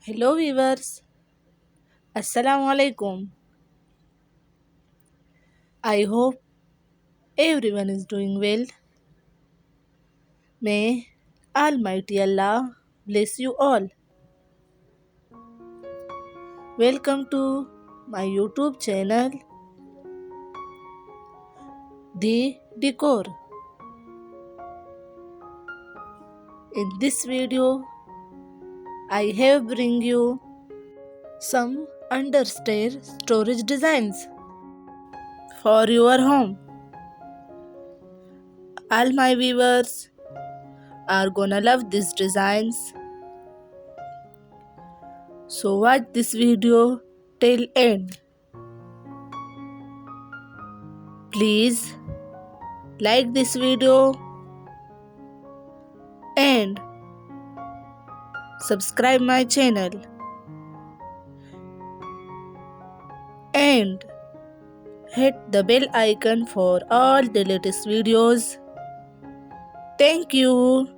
Hello viewers, Assalamu alaikum. I hope everyone is doing well. May Almighty Allah bless you all. Welcome to my YouTube channel, The Decor. In this video, I have bring you some understair storage designs for your home. All my viewers are gonna love these designs. So watch this video till end. Please like this video and subscribe my channel and hit the bell icon for all the latest videos. Thank you.